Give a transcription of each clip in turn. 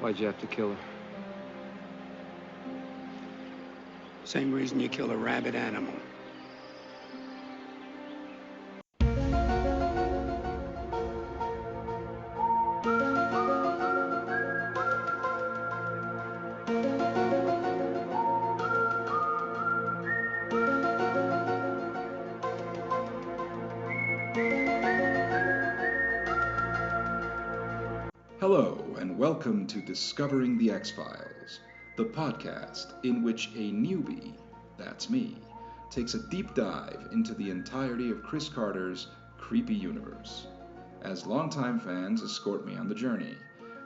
Why'd you have to kill her? Same reason you kill a rabid animal. Hello, and welcome to Discovering the X-Files, the podcast in which a newbie, that's me, takes a deep dive into the entirety of Chris Carter's creepy universe. As longtime fans escort me on the journey,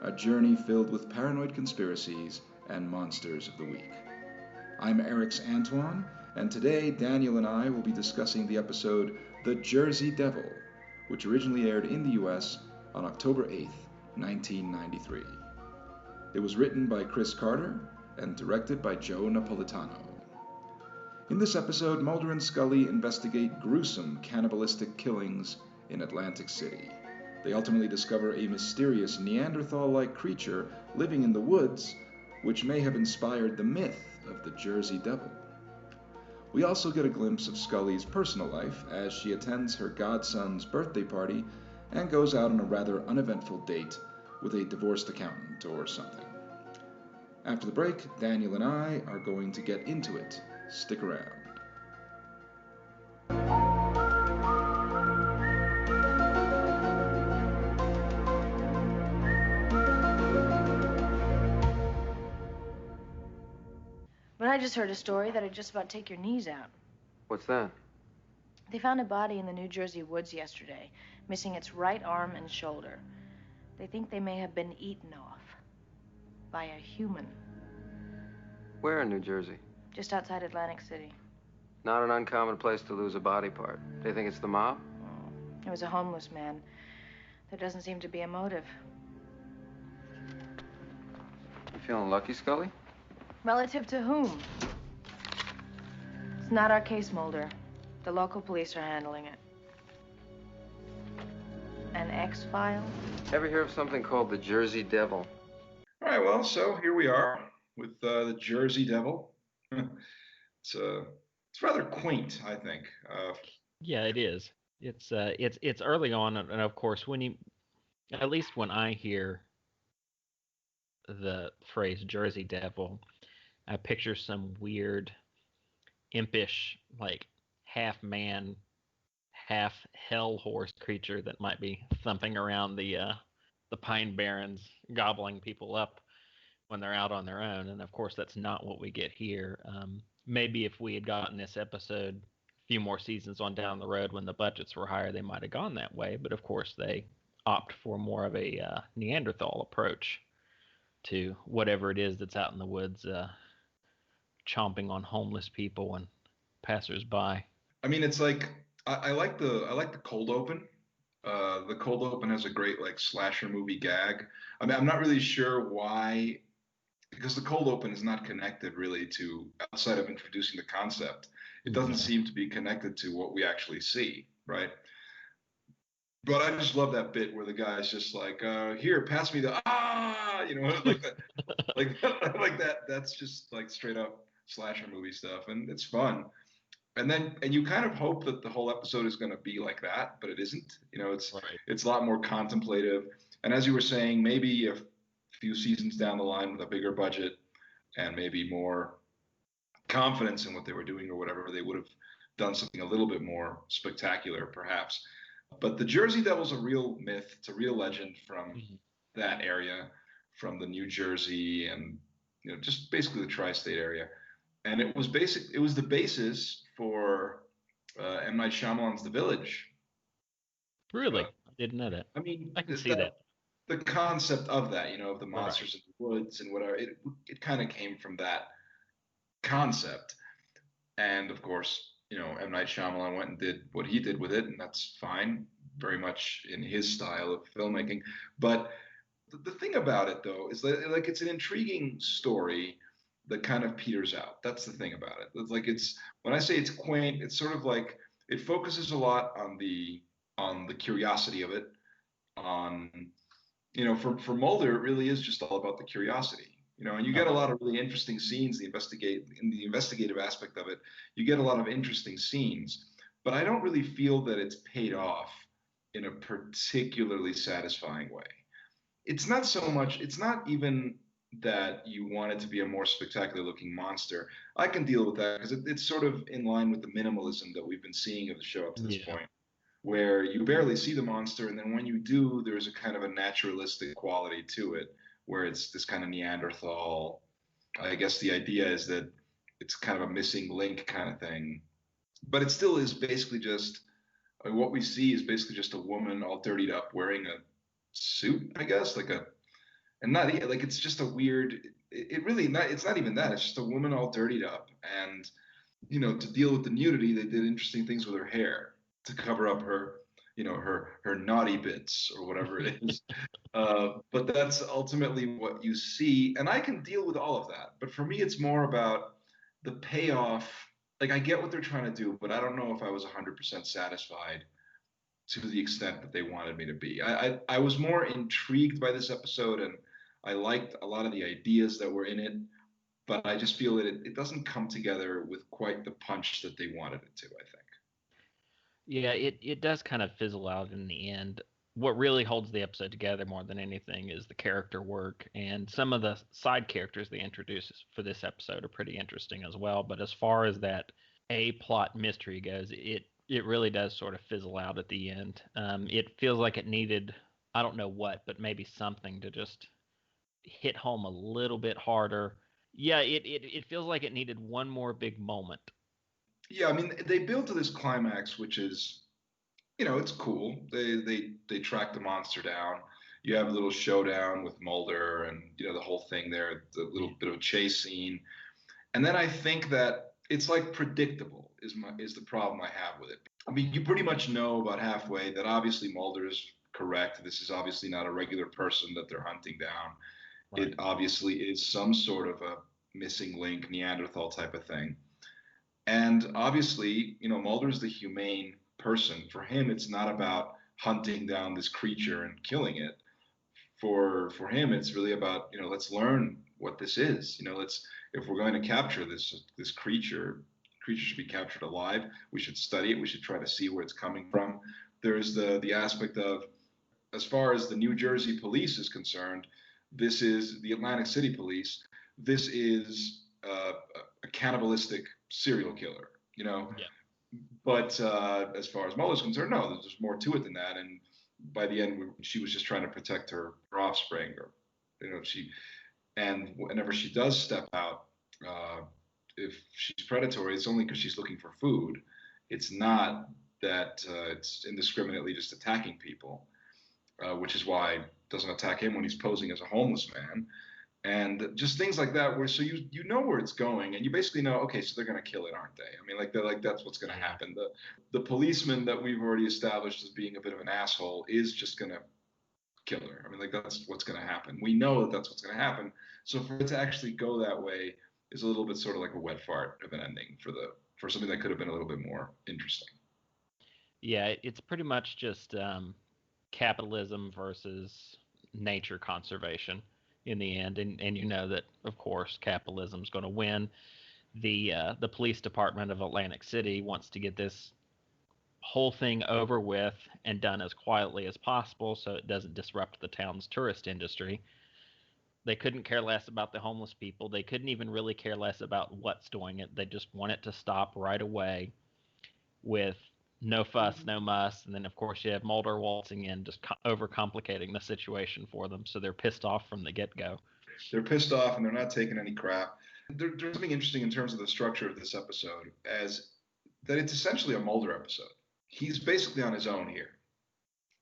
a journey filled with paranoid conspiracies and monsters of the week. I'm Erix Antoine, and today Daniel and I will be discussing the episode The Jersey Devil, which originally aired in the US on October 8th, 1993. It was written by Chris Carter and directed by Joe Napolitano. In this episode, Mulder and Scully investigate gruesome cannibalistic killings in Atlantic City. They ultimately discover a mysterious Neanderthal-like creature living in the woods, which may have inspired the myth of the Jersey Devil. We also get a glimpse of Scully's personal life as she attends her godson's birthday party and goes out on a rather uneventful date with a divorced accountant or something. After the break, Daniel and I are going to get into it. Stick around. But I just heard a story that'd just about take your knees out. What's that? They found a body in the New Jersey woods yesterday, missing its right arm and shoulder. They think they may have been eaten off by a human. Where in New Jersey? Just outside Atlantic City. Not an uncommon place to lose a body part. They think it's the mob? It was a homeless man. There doesn't seem to be a motive. You feeling lucky, Scully? Relative to whom? It's not our case, Mulder. The local police are handling it. An X-file? Ever hear of something called the Jersey Devil? All right, well, so here we are with the Jersey Devil. It's rather quaint, I think. Yeah, it is. It's early on, and of course, at least when I hear the phrase Jersey Devil, I picture some weird, impish, like half man, half hell horse creature that might be thumping around the Pine Barrens, gobbling people up when they're out on their own. And of course, that's not what we get here. Maybe if we had gotten this episode a few more seasons on down the road when the budgets were higher, they might have gone that way. But of course, they opt for more of a Neanderthal approach to whatever it is that's out in the woods, chomping on homeless people and passersby. I mean, it's like I like the cold open. The cold open has a great like slasher movie gag. I mean, I'm not really sure why, because the cold open is not connected really to outside of introducing the concept. It doesn't seem to be connected to what we actually see, right? But I just love that bit where the guy's just like, "Here, pass me the like that, like that. That's just like straight up slasher movie stuff, and it's fun. And you kind of hope that the whole episode is going to be like that, but it isn't. Right. It's a lot more contemplative. And as you were saying, maybe a few seasons down the line with a bigger budget and maybe more confidence in what they were doing or whatever, they would have done something a little bit more spectacular, perhaps. But the Jersey Devil's a real myth. It's a real legend from that area, from the New Jersey and just basically the tri-state area. And it was the basis for M. Night Shyamalan's The Village. Really? I didn't know that. I mean, I can see that. The concept of that, of the monsters Right. in the woods and whatever, it kind of came from that concept. And of course, M. Night Shyamalan went and did what he did with it, and that's fine, very much in his style of filmmaking. But the thing about it, though, is that like it's an intriguing story that kind of peters out. That's the thing about it. It's like when I say it's quaint, it's sort of like it focuses a lot on the curiosity of it, on For Mulder, it really is just all about the curiosity. And you get a lot of really interesting scenes. In the investigative aspect of it, you get a lot of interesting scenes. But I don't really feel that it's paid off in a particularly satisfying way. It's not so much. It's not even that you want it to be a more spectacular looking monster. I can deal with that because it's sort of in line with the minimalism that we've been seeing of the show up to this point, where you barely see the monster, and then when you do, there's a kind of a naturalistic quality to it, where it's this kind of Neanderthal. I guess the idea is that it's kind of a missing link kind of thing, but it still is basically just what we see is basically just a woman all dirtied up wearing a suit, I guess, and not like it's just a weird. It really not. It's not even that. It's just a woman all dirtied up, and to deal with the nudity, they did interesting things with her hair to cover up her, her naughty bits or whatever it is. But that's ultimately what you see, and I can deal with all of that. But for me, it's more about the payoff. Like I get what they're trying to do, but I don't know if I was 100% satisfied to the extent that they wanted me to be. I was more intrigued by this episode, and I liked a lot of the ideas that were in it, but I just feel that it doesn't come together with quite the punch that they wanted it to, I think. Yeah, it does kind of fizzle out in the end. What really holds the episode together more than anything is the character work, and some of the side characters they introduce for this episode are pretty interesting as well. But as far as that A plot mystery goes, it really does sort of fizzle out at the end. It feels like it needed, I don't know what, but maybe something to just hit home a little bit harder. Yeah, it feels like it needed one more big moment. Yeah, I mean, they build to this climax, which is, it's cool. They track the monster down. You have a little showdown with Mulder, and the whole thing there, the little bit of a chase scene, and then I think that it's like predictable is the problem I have with it. I mean, you pretty much know about halfway that obviously Mulder is correct. This is obviously not a regular person that they're hunting down. Right. It obviously is some sort of a missing link, Neanderthal type of thing. And obviously, Mulder's the humane person. For him, it's not about hunting down this creature and killing it. For him, it's really about, let's learn what this is. Let's if we're going to capture this creature should be captured alive. We should study it. We should try to see where it's coming from. There's the aspect of, as far as the New Jersey police is concerned, this is the Atlantic City police. This is a cannibalistic serial killer, Yeah. But as far as Mulder's concerned, no, there's more to it than that. And by the end, she was just trying to protect her offspring, or and whenever she does step out, if she's predatory, it's only because she's looking for food. It's not that it's indiscriminately just attacking people, which is why it doesn't attack him when he's posing as a homeless man. And just things like that, where so you know where it's going, and you basically know, okay, so they're gonna kill it, aren't they? I mean, that's what's gonna happen. The policeman that we've already established as being a bit of an asshole is just gonna kill her. I mean, that's what's gonna happen. We know that that's what's gonna happen. So for it to actually go that way is a little bit sort of like a wet fart of an ending for something that could have been a little bit more interesting. Yeah, it's pretty much just capitalism versus nature conservation in the end, and you know that of course capitalism's going to win. The police department of Atlantic City wants to get this whole thing over with and done as quietly as possible so it doesn't disrupt the town's tourist industry. They couldn't care less about the homeless people. They couldn't even really care less about what's doing it. They just want it to stop right away with no fuss, no muss. And then, of course, you have Mulder waltzing in, just overcomplicating the situation for them. So they're pissed off from the get go. They're pissed off and they're not taking any crap. There's something interesting in terms of the structure of this episode, as that it's essentially a Mulder episode. He's basically on his own here.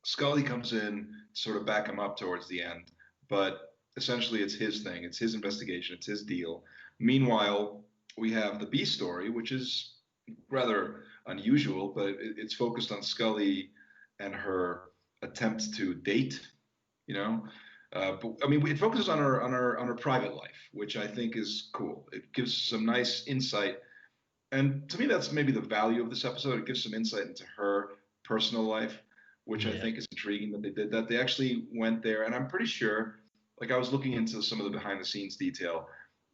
Scully comes in to sort of back him up towards the end, but essentially it's his thing. It's his investigation. It's his deal. Meanwhile, we have the B story, which is rather unusual, but it's focused on Scully and her attempt to date, you know. But I mean, it focuses on her private life, which I think is cool. It gives some nice insight, and to me, that's maybe the value of this episode. It gives some insight into her personal life, which I think is intriguing that they did that. They actually went there, and I'm pretty sure, like I was looking into some of the behind the scenes detail,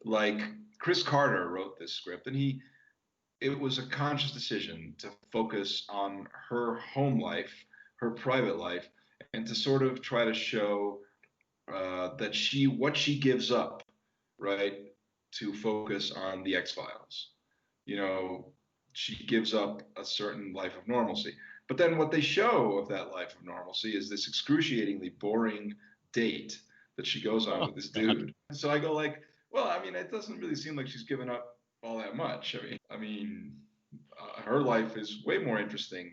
like Chris Carter wrote this script, and it was a conscious decision to focus on her home life, her private life, and to sort of try to show that what she gives up, right, to focus on the X-Files. You know, she gives up a certain life of normalcy. But then what they show of that life of normalcy is this excruciatingly boring date that she goes on with this dude. So I go like, well, I mean, it doesn't really seem like she's given up all that much. Her life is way more interesting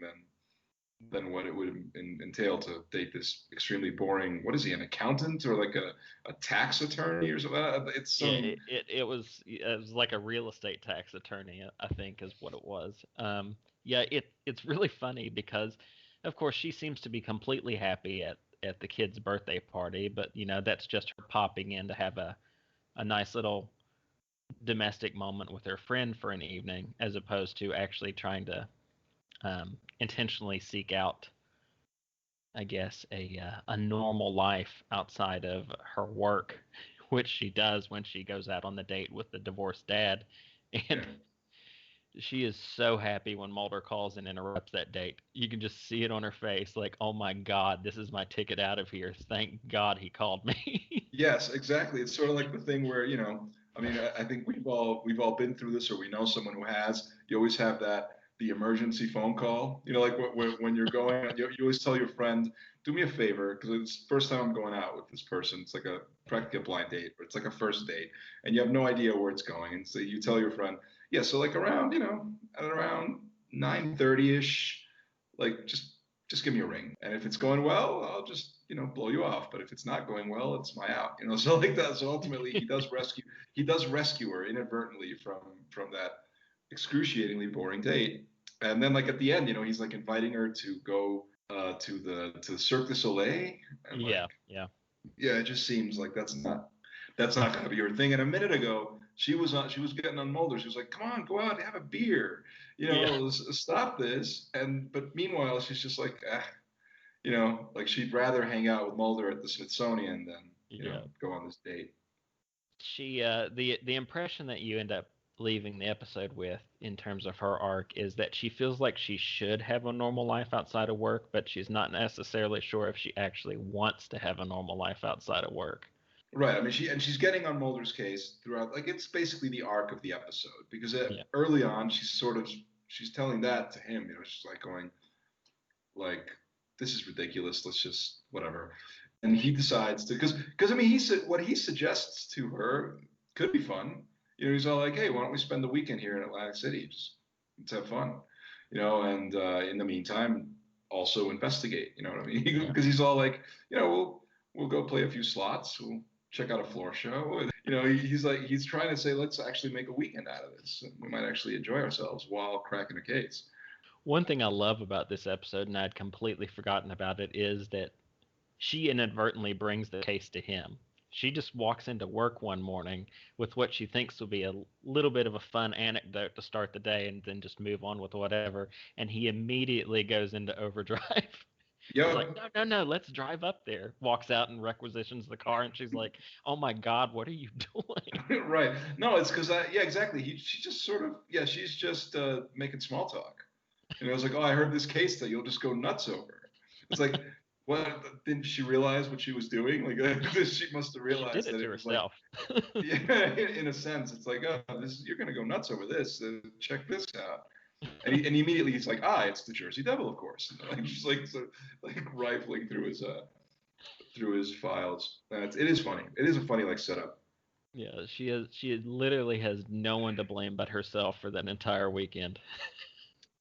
than what it would entail to date this extremely boring. What is he, an accountant or like a tax attorney or something? It's some. Yeah, it was like a real estate tax attorney, I think, is what it was. Yeah, it's really funny because, of course, she seems to be completely happy at the kid's birthday party, but that's just her popping in to have a nice little domestic moment with her friend for an evening, as opposed to actually trying to intentionally seek out, I guess, a normal life outside of her work, which she does when she goes out on the date with the divorced dad. And she is so happy when Mulder calls and interrupts that date. You can just see it on her face, like, oh my God, this is my ticket out of here. Thank God he called me. Yes, exactly. It's sort of like the thing where, I think we've all been through this, or we know someone who has. You always have the emergency phone call. Like when you're going, you always tell your friend, do me a favor, because it's the first time I'm going out with this person. It's like practically a blind date, but it's like a first date, and you have no idea where it's going. And so you tell your friend, yeah, so like around, at around 9:30ish, like just give me a ring. And if it's going well, I'll just, blow you off. But if it's not going well, it's my out. So like that. So ultimately he does rescue her inadvertently from that excruciatingly boring date. And then like at the end, he's like inviting her to go to the Cirque du Soleil. And Yeah. yeah, it just seems like that's not going to be her thing. And a minute ago, she was getting on Mulder. She was like, "Come on, go out and have a beer. Stop this." But meanwhile, she's just like, like she'd rather hang out with Mulder at the Smithsonian than go on this date. She the impression that you end up leaving the episode with in terms of her arc is that she feels like she should have a normal life outside of work, but she's not necessarily sure if she actually wants to have a normal life outside of work. Right. I mean, she's getting on Mulder's case throughout. Like, it's basically the arc of the episode, because early on she's telling that to him. She's like going, like, this is ridiculous. Let's just whatever. And he decides to, because I mean, what he suggests to her could be fun. He's all like, hey, why don't we spend the weekend here in Atlantic City? Let's have fun. And in the meantime, also investigate. You know what I mean? Because he's all like, we'll go play a few slots. We'll check out a floor show. He's trying to say, let's actually make a weekend out of this. We might actually enjoy ourselves while cracking a case. One thing I love about this episode, and I'd completely forgotten about it, is that she inadvertently brings the case to him. She just walks into work one morning with what she thinks will be a little bit of a fun anecdote to start the day, and then just move on with whatever. And he immediately goes into overdrive. Yep. He's like, no, let's drive up there. Walks out and requisitions the car, and she's like, oh my God, what are you doing? Right. No, it's because, exactly. She just sort of, she's just making small talk. And I was like, oh, I heard this case that you'll just go nuts over. It's like, what? Didn't she realize what she was doing? Like, she must have realized she did it that to it was herself. Like, yeah, in a sense, it's like, oh, you're going to go nuts over this. Check this out. And immediately he's like, it's the Jersey Devil, of course. Like, just like rifling through his files. It is funny. It is a funny setup. Yeah, she literally has no one to blame but herself for that entire weekend.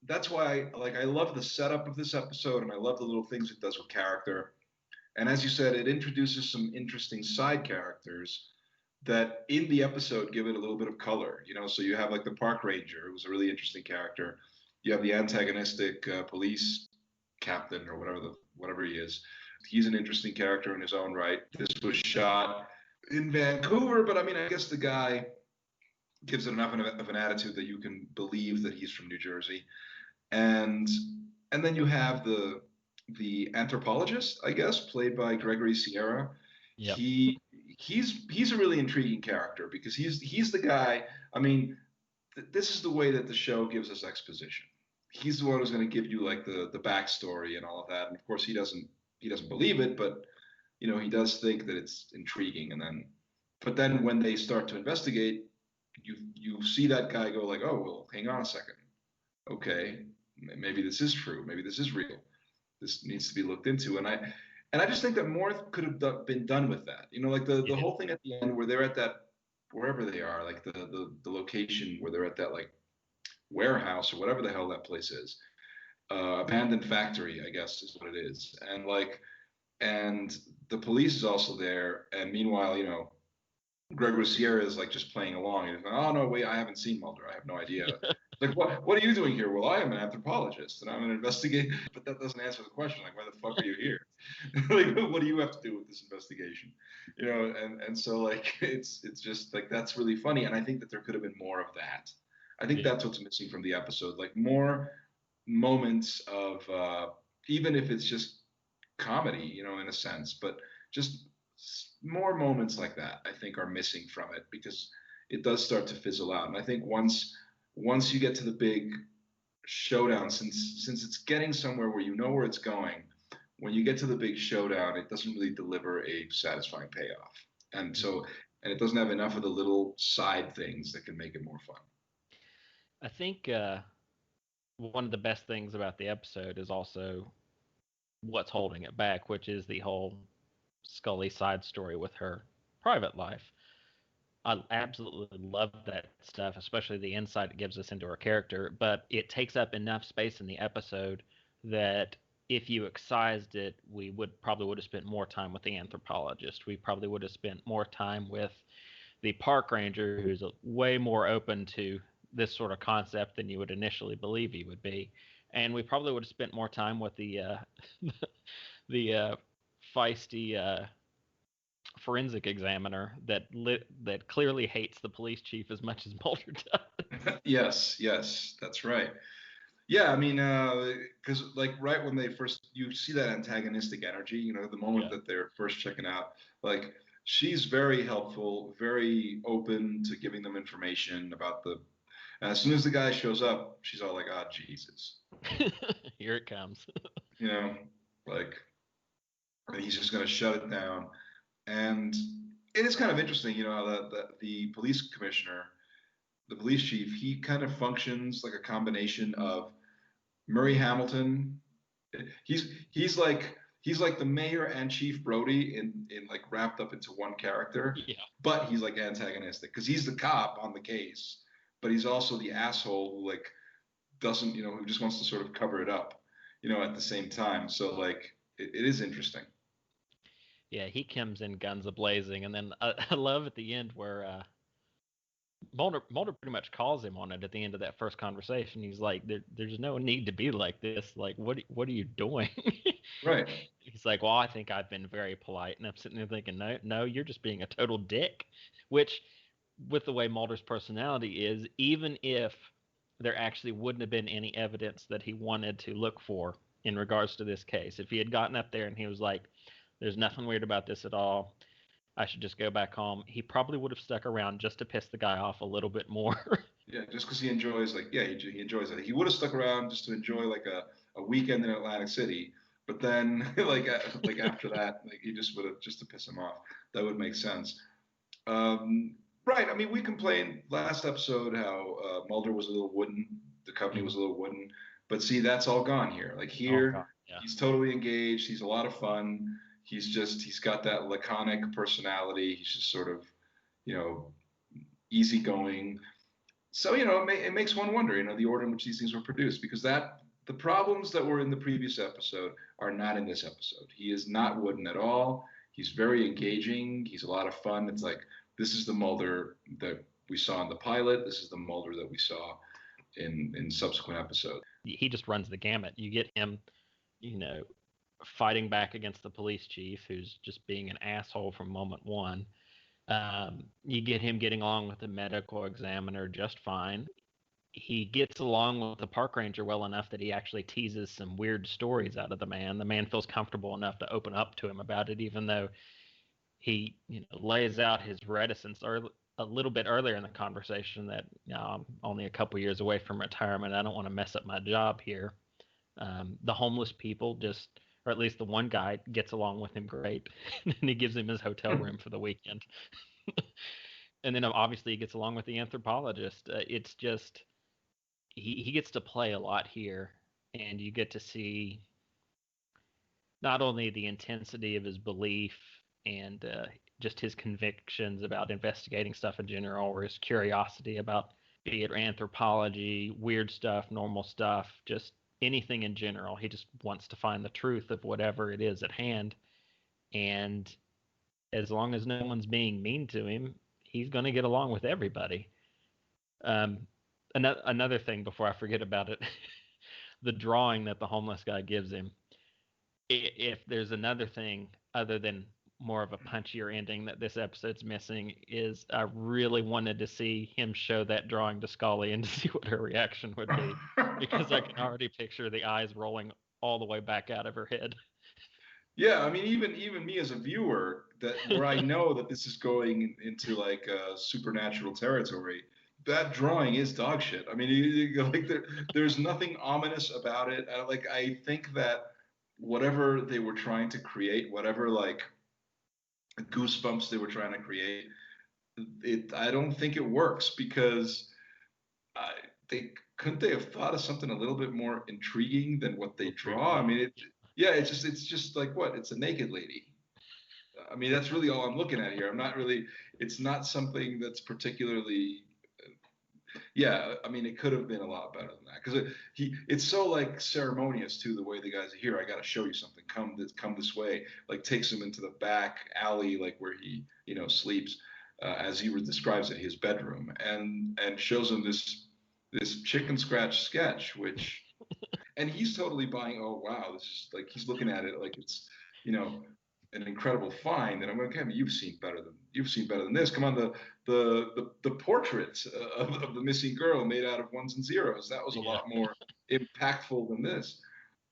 That's why I love the setup of this episode, and I love the little things it does with character. And as you said, it introduces some interesting side characters that in the episode give it a little bit of color. So you have like the park ranger, who was a really interesting character. You have the antagonistic police captain, or whatever he is. He's an interesting character in his own right. This was shot in Vancouver, but I mean, I guess the guy gives it enough of an attitude that you can believe that he's from New Jersey. And then you have the the anthropologist, I guess, played by Gregory Sierra. Yep. He's a really intriguing character because he's the guy. I mean, this is the way that the show gives us exposition. He's the one who's going to give you like the backstory and all of that. And of course, he doesn't believe it, but he does think that it's intriguing. But then when they start to investigate, you see that guy go like, oh well, hang on a second, okay, maybe this is true, maybe this is real, this needs to be looked into. And I just think that more could have been done with that. Like the whole thing at the end where they're at that wherever they are, like the location where they're at that like warehouse or whatever the hell that place is, abandoned factory, I guess is what it is, and the police is also there, and meanwhile, Gregory Sierra is like just playing along. He's like, oh no, wait, I haven't seen Mulder. I have no idea. Like, what are you doing here? Well, I am an anthropologist and I'm going to investigate. But that doesn't answer the question. Like, why the fuck are you here? Like, what do you have to do with this investigation? And so like it's just like that's really funny. And I think that there could have been more of that. I think that's what's missing from the episode. Like more moments of even if it's just comedy, in a sense, but just more moments like that I think are missing from it because it does start to fizzle out. And I think once you get to the big showdown, since it's getting somewhere where you know where it's going, when you get to the big showdown, it doesn't really deliver a satisfying payoff. And it doesn't have enough of the little side things that can make it more fun. I think one of the best things about the episode is also what's holding it back, which is the whole Scully side story with her private life. I absolutely love that stuff, especially the insight it gives us into her character, but it takes up enough space in the episode that if you excised it, we probably would have spent more time with the anthropologist. We probably would have spent more time with the park ranger, who's way more open to this sort of concept than you would initially believe he would be. And we probably would have spent more time with the the feisty forensic examiner that clearly hates the police chief as much as Mulder does. Yes, that's right. Yeah, I mean, because like right when you see that antagonistic energy, the moment that they're first checking out, like she's very helpful, very open to giving them information about and as soon as the guy shows up, she's all like, "Ah, oh, Jesus, here it comes." Like he's just gonna shut it down. And it is kind of interesting, how the police commissioner, the police chief, he kind of functions like a combination of Murray Hamilton. He's like the mayor and Chief Brody in like wrapped up into one character. Yeah. But he's like antagonistic because he's the cop on the case, but he's also the asshole who like doesn't, who just wants to sort of cover it up, at the same time. So like it is interesting. Yeah, he comes in guns a-blazing, and then I love at the end where Mulder pretty much calls him on it at the end of that first conversation. He's like, "There's no need to be like this. Like, what are you doing?" Right. He's like, "Well, I think I've been very polite," and I'm sitting there thinking, "No, you're just being a total dick." Which, with the way Mulder's personality is, even if there actually wouldn't have been any evidence that he wanted to look for in regards to this case, if he had gotten up there and he was like, "There's nothing weird about this at all. I should just go back home," he probably would have stuck around just to piss the guy off a little bit more. Yeah, just because he enjoys he enjoys it. He would have stuck around just to enjoy like a weekend in Atlantic City, but then like after that, like he just would have just to piss him off. That would make sense. Right. I mean, we complained last episode how Mulder was a little wooden. The company was a little wooden, but see, that's all gone here. Like here, he's totally engaged. He's a lot of fun. He's got that laconic personality. He's just sort of, easygoing. So, it makes one wonder, the order in which these things were produced, because the problems that were in the previous episode are not in this episode. He is not wooden at all. He's very engaging. He's a lot of fun. It's like, this is the Mulder that we saw in the pilot. This is the Mulder that we saw in subsequent episodes. He just runs the gamut. You get him, fighting back against the police chief, who's just being an asshole from moment one. You get him getting along with the medical examiner just fine. he gets along with the park ranger well enough that he actually teases some weird stories out of the man. The man feels comfortable enough to open up to him about it, even though he lays out his reticence a little bit earlier in the conversation that I'm only a couple years away from retirement. I don't want to mess up my job here. The homeless people just, or at least the one guy, gets along with him great, and he gives him his hotel room for the weekend. And then obviously he gets along with the anthropologist. It's just he gets to play a lot here, and you get to see not only the intensity of his belief and just his convictions about investigating stuff in general, or his curiosity about be it anthropology, weird stuff, normal stuff, just anything in general. He just wants to find the truth of whatever it is at hand. And as long as no one's being mean to him, he's going to get along with everybody. Um, another thing before I forget about it, the drawing that the homeless guy gives him. If there's another thing other than more of a punchier ending that this episode's missing, is I really wanted to see him show that drawing to Scully and to see what her reaction would be, because I can already picture the eyes rolling all the way back out of her head. Yeah, I mean, even me as a viewer, that where I know that this is going into like supernatural territory, that drawing is dog shit. I mean, like there's nothing ominous about it. Like I think that whatever they were trying to create, whatever like goosebumps they were trying to create, I don't think it works because I, they couldn't they have thought of something a little bit more intriguing than what they draw. I mean, yeah, it's just like what? It's a naked lady. I mean, that's really all I'm looking at here. I'm not really. It's not something that's particularly. Yeah, I mean, it could have been a lot better than that because it's so like ceremonious too. The way the guys are here, I got to show you something. Come this way. Like takes him into the back alley, like where he sleeps, as he describes it, his bedroom, and shows him this chicken scratch sketch, which, and he's totally buying. Oh wow, this is like he's looking at it like it's you know an incredible find. And I'm like, okay, you've seen better than this. Come on, the portraits of the missing girl made out of ones and zeros. That was a Yeah. lot more impactful than this.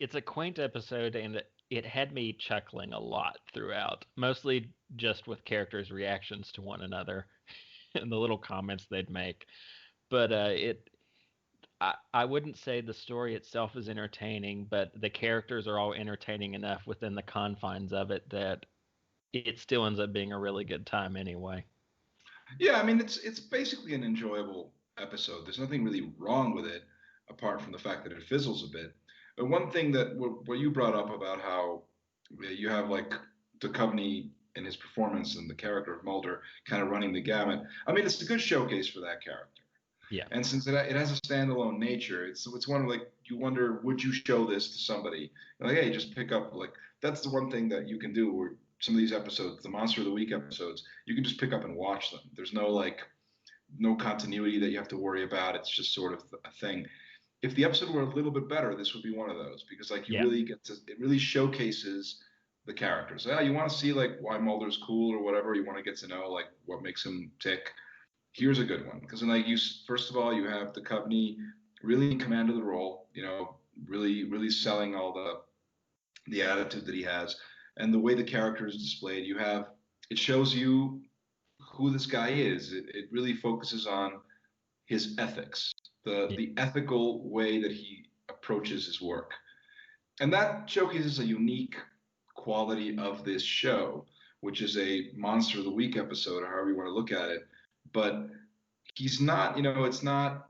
It's a quaint episode, and it had me chuckling a lot throughout, mostly just with characters' reactions to one another and the little comments they'd make. But I wouldn't say the story itself is entertaining, but the characters are all entertaining enough within the confines of it that it still ends up being a really good time anyway. Yeah, I mean it's basically an enjoyable episode. There's nothing really wrong with it, apart from the fact that it fizzles a bit. But one thing that what you brought up about how you have like Duchovny in his performance and the character of Mulder kind of running the gamut. I mean, it's a good showcase for that character. Yeah. And since it has a standalone nature, it's one of like you wonder, would you show this to somebody? Like, hey, just pick up like that's the one thing that you can do. Where some of these episodes, the Monster of the Week episodes, you can just pick up and watch them. There's no continuity that you have to worry about. It's just sort of a thing. If the episode were a little bit better, this would be one of those because like you Yeah. really get to it really showcases the characters. Yeah, you want to see like why Mulder's cool or whatever. You want to get to know like what makes him tick. Here's a good one because then like you first of all you have the Duchovny really in command of the role, really selling all the attitude that he has and the way the character is displayed. It shows you who this guy is. It really focuses on his ethics, the ethical way that he approaches his work, and that showcases a unique quality of this show, which is a Monster of the Week episode, or however you want to look at it. But he's not, it's not.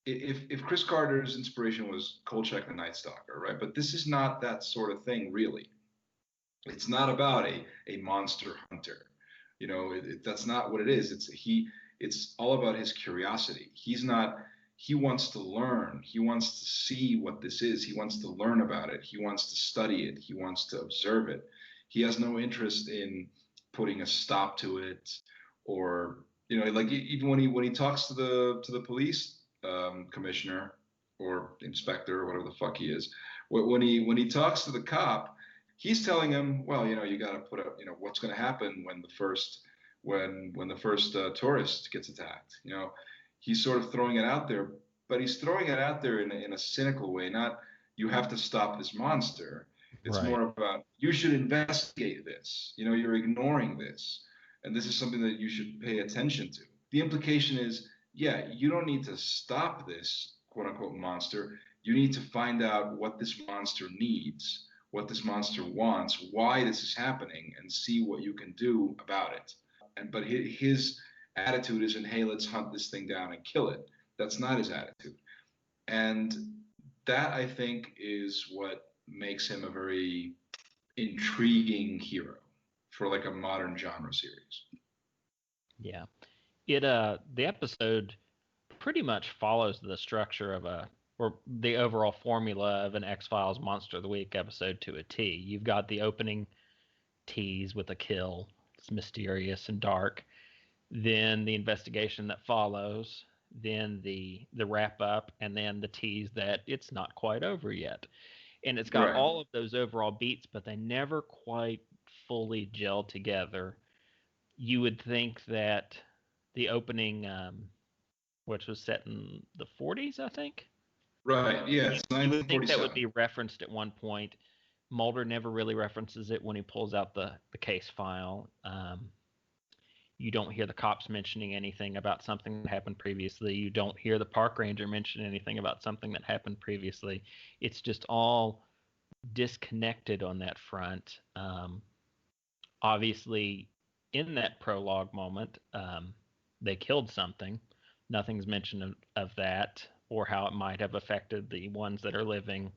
If Chris Carter's inspiration was Kolchak the Night Stalker, right? But this is not that sort of thing, really. It's not about a monster hunter. That's not what it is. It's all about his curiosity. He wants to learn. He wants to see what this is. He wants to learn about it. He wants to study it. He wants to observe it. He has no interest in putting a stop to it, or like even when he talks to the police commissioner or inspector or whatever the fuck he is, when he talks to the cop, he's telling him, well, you got to put up, what's going to happen when the first tourist gets attacked. he's sort of throwing it out there, but he's throwing it out there in a cynical way, not you have to stop this monster. It's Right. more about you should investigate this. You're ignoring this, and this is something that you should pay attention to. The implication is, yeah, you don't need to stop this quote unquote monster. You need to find out what this monster needs, what this monster wants, why this is happening, and see what you can do about it. But his attitude isn't, hey, let's hunt this thing down and kill it. That's not his attitude. And that, I think, is what makes him a very intriguing hero for like a modern genre series. Yeah. The episode pretty much follows the structure of or the overall formula of an X-Files Monster of the Week episode to a T. You've got the opening tease with a kill. It's mysterious and dark. Then the investigation that follows, then the wrap up, and then the tease that it's not quite over yet. And it's got Right. all of those overall beats, but they never quite fully gel together. You would think that the opening, which was set in the 40s, I think. Right. Yeah. It's You would think that would 1947. be referenced at one point. Mulder never really references it when he pulls out the case file. You don't hear the cops mentioning anything about something that happened previously. You don't hear the park ranger mention anything about something that happened previously. It's just all disconnected on that front. Obviously, in that prologue moment, they killed something. Nothing's mentioned of that or how it might have affected the ones that are living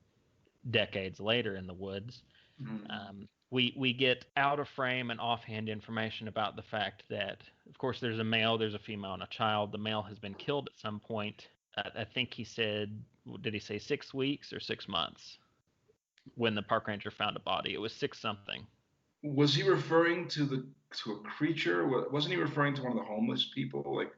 decades later in the woods. Mm-hmm. We get out of frame and offhand information about the fact that, of course, there's a male, there's a female, and a child. The male has been killed at some point. I think he said, did he say 6 weeks or 6 months when the park ranger found a body? It was 6 something. Was he referring to a creature? Wasn't he referring to one of the homeless people, like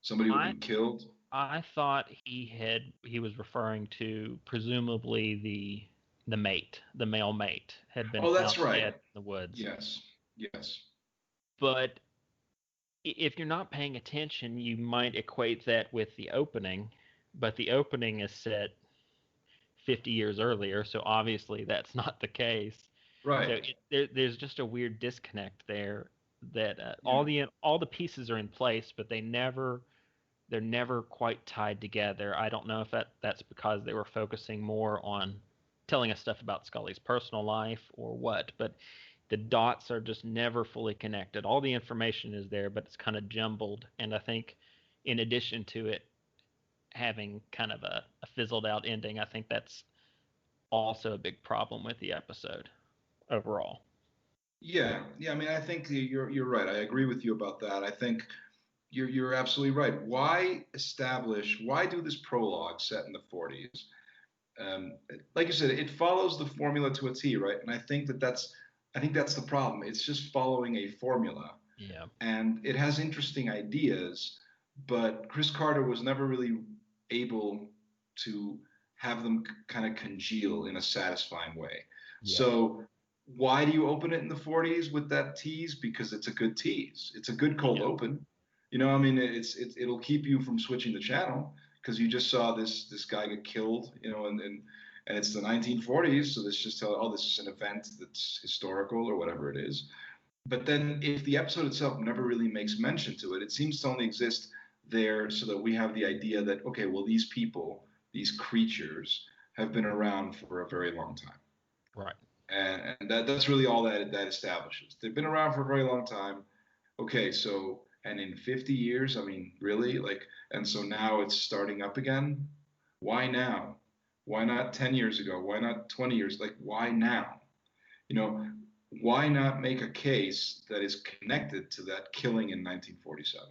somebody who'd been killed? I thought he was referring to presumably the mate, the male mate, had been Oh, found that's right. dead in the woods. Yes. Yes. But if you're not paying attention, you might equate that with the opening, but the opening is set 50 years earlier, so obviously that's not the case. So Right. there's just a weird disconnect there that Yeah. all the pieces are in place, but they're never quite tied together. I don't know if that's because they were focusing more on telling us stuff about Scully's personal life or what, but the dots are just never fully connected. All the information is there, but it's kind of jumbled. And I think in addition to it having kind of a fizzled out ending, I think that's also a big problem with the episode overall. Yeah. Yeah. I mean, I think you're right. I agree with you about that. I think you're absolutely right. Why do this prologue set in the 40s? Like you said, it follows the formula to a T, right? And I think that's the problem. It's just following a formula, Yeah. and it has interesting ideas, but Chris Carter was never really able to have them kind of congeal in a satisfying way. Yeah. So why do you open it in the 40s with that tease? Because it's a good tease. It's a good cold open. I mean, it'll keep you from switching the channel because you just saw this guy get killed, and it's the 1940s, so this just tell, oh, this is an event that's historical or whatever it is. But then if the episode itself never really makes mention to it, it seems to only exist there so that we have the idea that, okay, well, these people, these creatures have been around for a very long time. Right. And that's really all that establishes. They've been around for a very long time. Okay, so, and in 50 years, I mean, really? And so now it's starting up again? Why now? Why not 10 years ago? Why not 20 years? Why now? Why not make a case that is connected to that killing in 1947?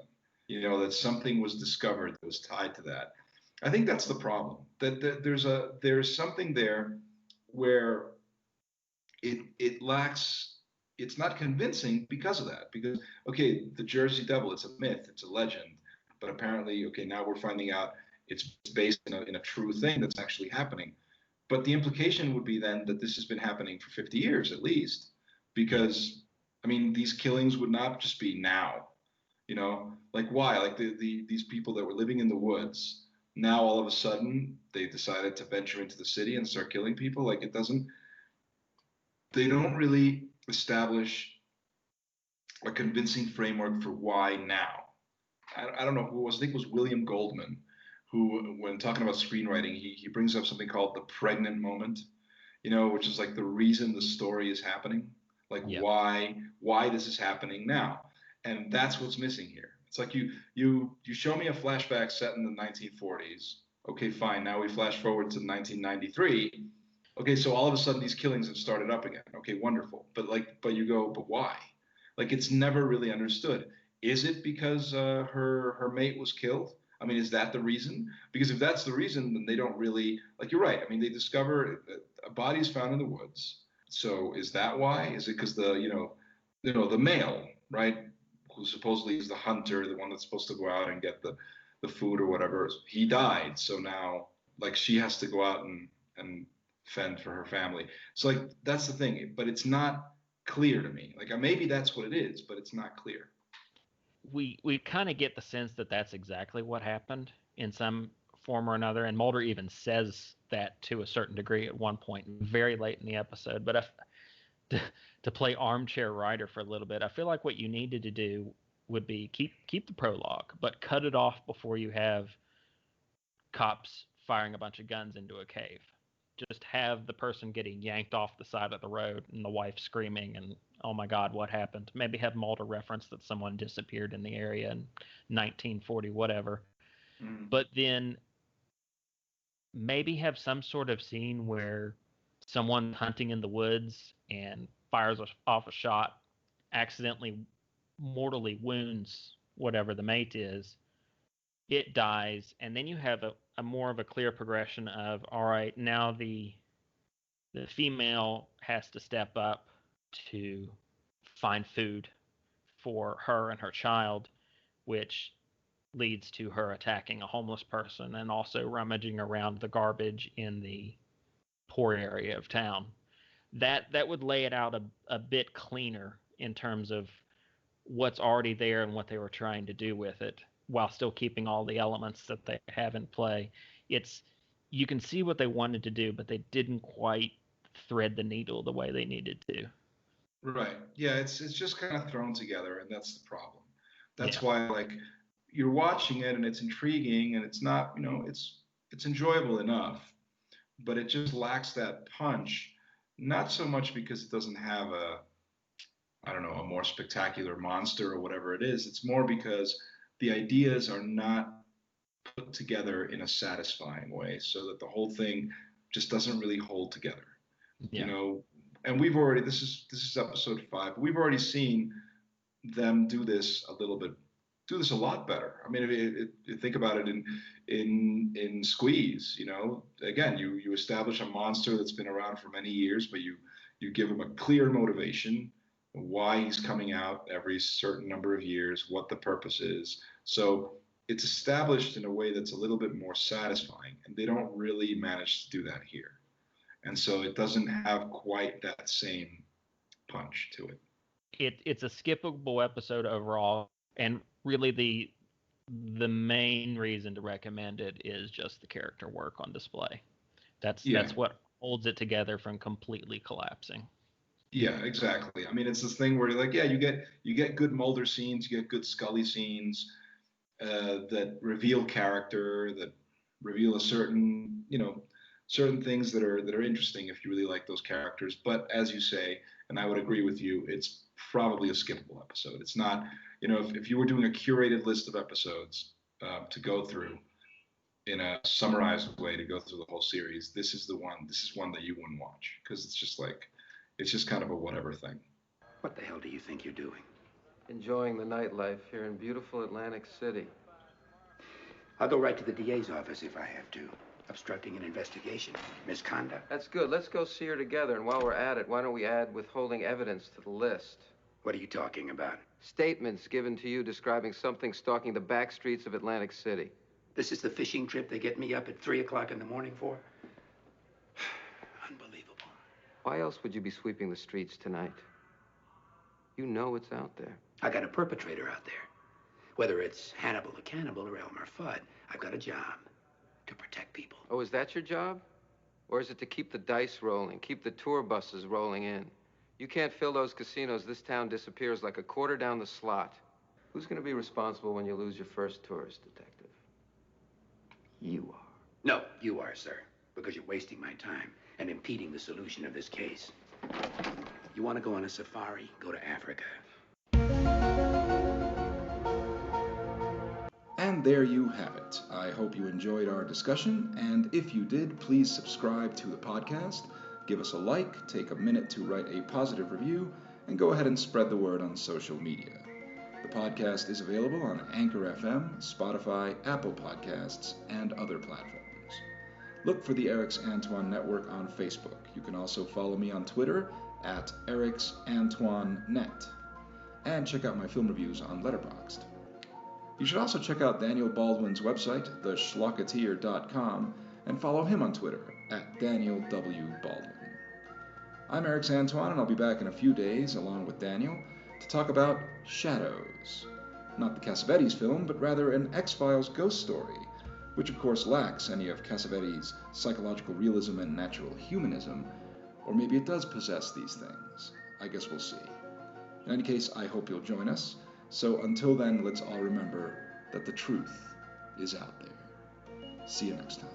That something was discovered that was tied to that. I think that's the problem. That there's something there where it lacks. It's not convincing because of that. Because okay, the Jersey Devil, it's a myth, it's a legend, but apparently, okay, now we're finding out it's based in a true thing that's actually happening. But the implication would be then that this has been happening for 50 years at least, because I mean, these killings would not just be now. You know, like why? Like these people that were living in the woods, now all of a sudden they decided to venture into the city and start killing people. Like they don't really establish a convincing framework for why now. I don't know who it was. I think it was William Goldman, who, when talking about screenwriting, he brings up something called the pregnant moment, you know, which is like the reason the story is happening, like Yep. why this is happening now, and that's what's missing here. It's like you show me a flashback set in the 1940s. Okay, fine. Now we flash forward to 1993. Okay, so all of a sudden these killings have started up again. Okay, wonderful. But you go, but why? Like it's never really understood. Is it because her mate was killed? I mean, is that the reason? Because if that's the reason, then they don't really like. You're right. I mean, they discover a body is found in the woods. So is that why? Is it because the male, right, who supposedly is the hunter, the one that's supposed to go out and get the food or whatever, he died. So now like she has to go out and fend for her family. So like that's the thing, but it's not clear to me. Like maybe that's what it is, but it's not clear. We kind of get the sense that that's exactly what happened in some form or another, and Mulder even says that to a certain degree at one point, very late in the episode. But to play armchair writer for a little bit, I feel like what you needed to do would be keep the prologue, but cut it off before you have cops firing a bunch of guns into a cave. Just have the person getting yanked off the side of the road and the wife screaming and, oh my God, what happened? Maybe have Mulder reference that someone disappeared in the area in 1940, whatever. Mm. But then maybe have some sort of scene where someone hunting in the woods and fires off a shot, accidentally mortally wounds whatever the mate is. It dies, and then you have a more of a clear progression of, all right, now the female has to step up to find food for her and her child, which leads to her attacking a homeless person and also rummaging around the garbage in the poor area of town. That would lay it out a bit cleaner in terms of what's already there and what they were trying to do with it, while still keeping all the elements that they have in play. It's You can see what they wanted to do, but they didn't quite thread the needle the way they needed to. Right. Yeah, it's just kind of thrown together, and that's the problem. That's Yeah. why like you're watching it and it's intriguing and it's not, it's enjoyable enough, but it just lacks that punch. Not so much because it doesn't have I don't know, a more spectacular monster or whatever it is. It's more because the ideas are not put together in a satisfying way, so that the whole thing just doesn't really hold together. You Yeah. know, and we've already this is episode 5. We've already seen them do this a lot better. I mean, if you think about it in Squeeze, again, you establish a monster that's been around for many years, but you give him a clear motivation, why he's coming out every certain number of years, what the purpose is. So it's established in a way that's a little bit more satisfying, and they don't really manage to do that here. And so it doesn't have quite that same punch to it. It's a skippable episode overall, and really the main reason to recommend it is just the character work on display. Yeah, That's what holds it together from completely collapsing. yeah, exactly. I mean, it's this thing where you're like, yeah, you get good Mulder scenes, you get good Scully scenes that reveal character, that reveal a certain things that are interesting if you really like those characters. But as you say, and I would agree with you, it's probably a skippable episode. It's not, if you were doing a curated list of episodes to go through in a summarized way to go through the whole series, this is the one. This is one that you wouldn't watch because it's just kind of a whatever thing. What the hell do you think you're doing? Enjoying the nightlife here in beautiful Atlantic City. I'll go right to the DA's office if I have to. Obstructing an investigation. Misconduct. That's good. Let's go see her together. And while we're at it, why don't we add withholding evidence to the list? What are you talking about? Statements given to you describing something stalking the back streets of Atlantic City. This is the fishing trip they get me up at 3 o'clock in the morning for? Unbelievable. Why else would you be sweeping the streets tonight? You know it's out there. I got a perpetrator out there. Whether it's Hannibal the Cannibal or Elmer Fudd, I've got a job to protect people. Oh, is that your job? Or is it to keep the dice rolling, keep the tour buses rolling in? You can't fill those casinos, this town disappears like a quarter down the slot. Who's going to be responsible when you lose your first tourist detective? You are. No, you are, sir, because you're wasting my time and impeding the solution of this case. You want to go on a safari? Go to Africa. And there you have it. I hope you enjoyed our discussion, and if you did, please subscribe to the podcast, give us a like, take a minute to write a positive review, and go ahead and spread the word on social media. The podcast is available on Anchor FM, Spotify, Apple Podcasts, and other platforms. Look for the Erix Antoine Network on Facebook. You can also follow me on Twitter at ErixAntoineNet, and check out my film reviews on Letterboxd. You should also check out Daniel Baldwin's website, theschlocketeer.com, and follow him on Twitter at Daniel W. Baldwin. I'm Erix Antoine, and I'll be back in a few days, along with Daniel, to talk about Shadows. Not the Cassavetes film, but rather an X-Files ghost story, which of course lacks any of Cassavetes' psychological realism and natural humanism, or maybe it does possess these things. I guess we'll see. In any case, I hope you'll join us. So until then, let's all remember that the truth is out there. See you next time.